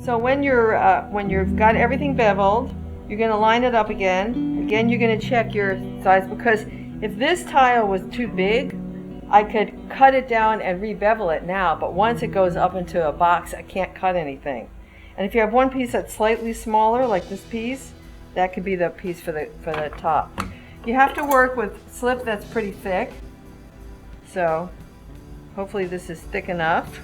So when you've got everything beveled, you're going to line it up again. Again, you're going to check your size, because if this tile was too big, I could cut it down and re-bevel it now, but once it goes up into a box, I can't cut anything. And if you have one piece that's slightly smaller, like this piece, that could be the piece for the top. You have to work with slip that's pretty thick, so hopefully this is thick enough.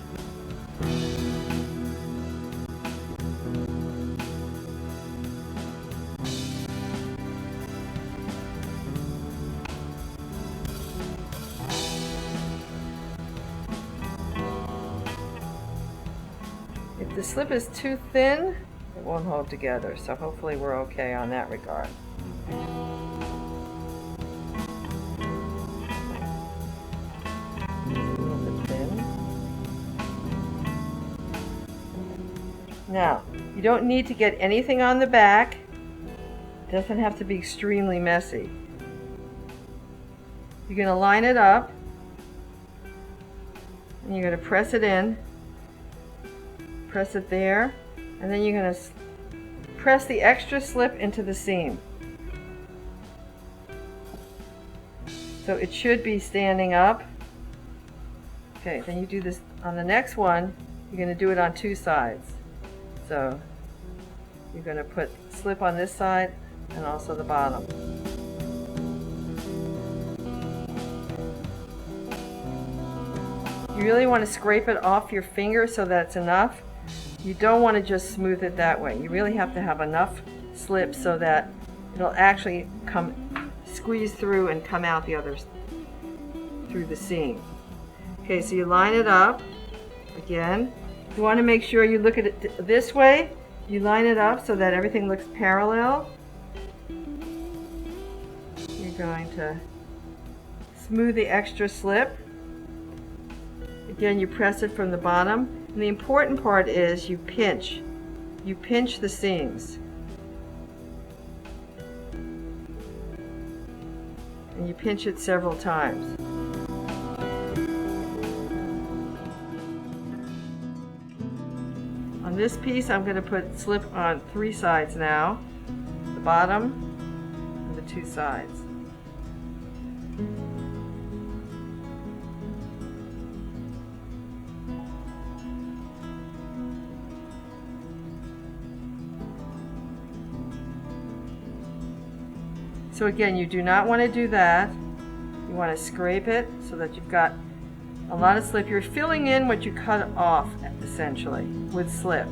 If the slip is too thin, it won't hold together, so hopefully we're okay on that regard. A little bit thin. Now, you don't need to get anything on the back. It doesn't have to be extremely messy. You're going to line it up, and you're going to press it in. Press it there, and then you're going to press the extra slip into the seam. So it should be standing up. Okay, then you do this on the next one. You're going to do it on two sides. So you're going to put slip on this side and also the bottom. You really want to scrape it off your finger so that's enough. You don't want to just smooth it that way. You really have to have enough slip so that it'll actually squeeze through and come out the others through the seam. Okay, so you line it up again. You want to make sure you look at it this way. You line it up so that everything looks parallel. You're going to smooth the extra slip. Again, you press it from the bottom. And the important part is you pinch. You pinch the seams. And you pinch it several times. On this piece, I'm going to put slip on three sides now. The bottom and the two sides. So again, you do not want to do that. You want to scrape it so that you've got a lot of slip. You're filling in what you cut off, essentially, with slip.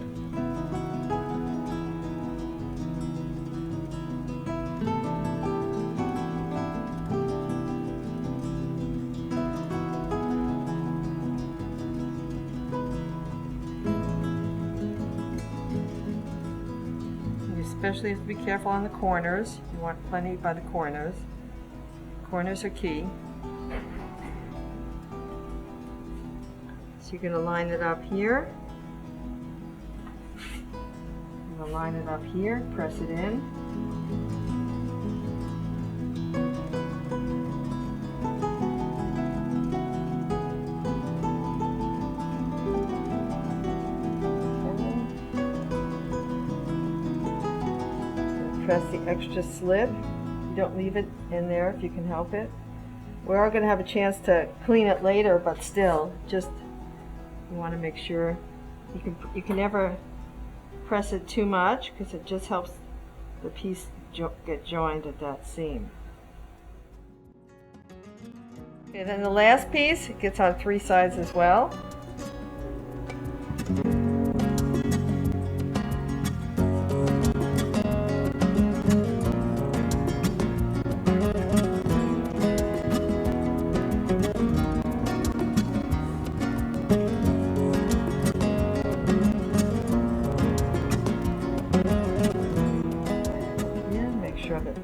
Especially have to be careful on the corners. You want plenty by the corners. Corners are key. So you're going to line it up here. You're going to line it up here, press it in. Press the extra slip. You don't leave it in there if you can help it. We are going to have a chance to clean it later, but still, just you want to make sure you can never press it too much, because it just helps the piece get joined at that seam. Okay, then the last piece, it gets on three sides as well.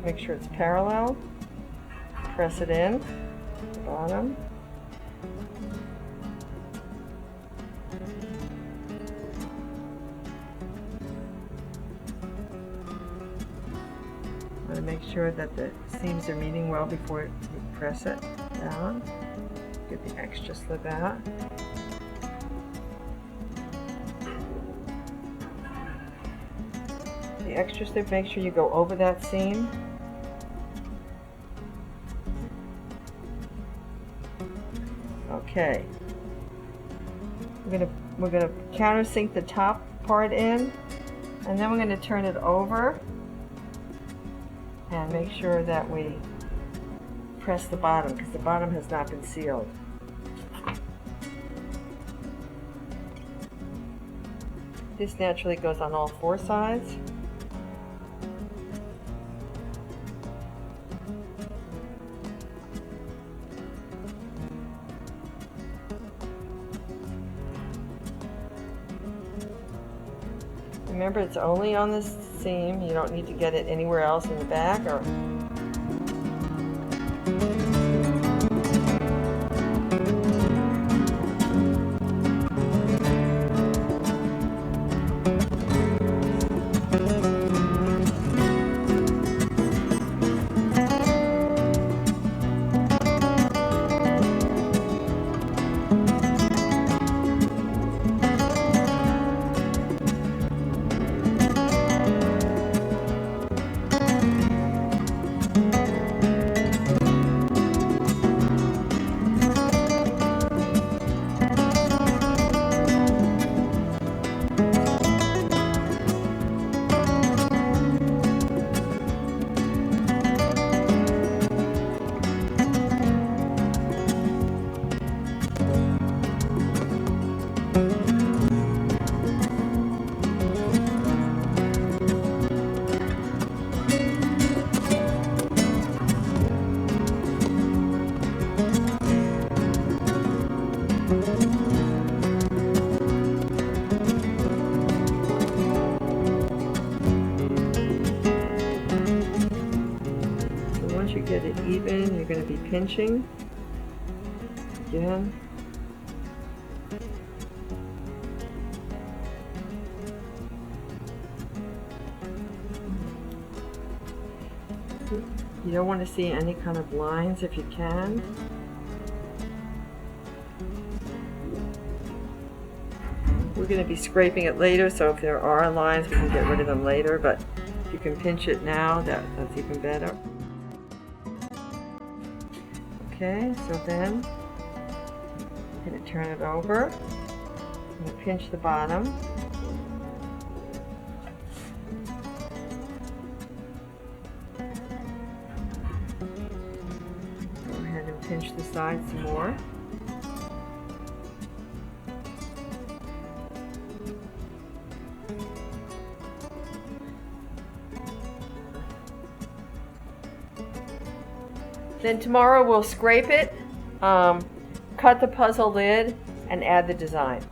Make sure it's parallel. Press it in, the bottom. I'm going to make sure that the seams are meeting well before you press it down. Get the extra slip out. the extra slip, make sure you go over that seam. Okay. We're gonna countersink the top part in, and then we're gonna turn it over and make sure that we press the bottom, because the bottom has not been sealed. This naturally goes on all 4 sides. Remember, it's only on this seam. You don't need to get it anywhere else in the back or once you get it even, you're going to be pinching again. You don't want to see any kind of lines if you can. We're going to be scraping it later, so if there are lines, we can get rid of them later, but if you can pinch it now, that's even better. Okay, so then I'm going to turn it over and pinch the bottom. Go ahead and pinch the sides some more. Then tomorrow we'll scrape it, cut the puzzle lid, and add the design.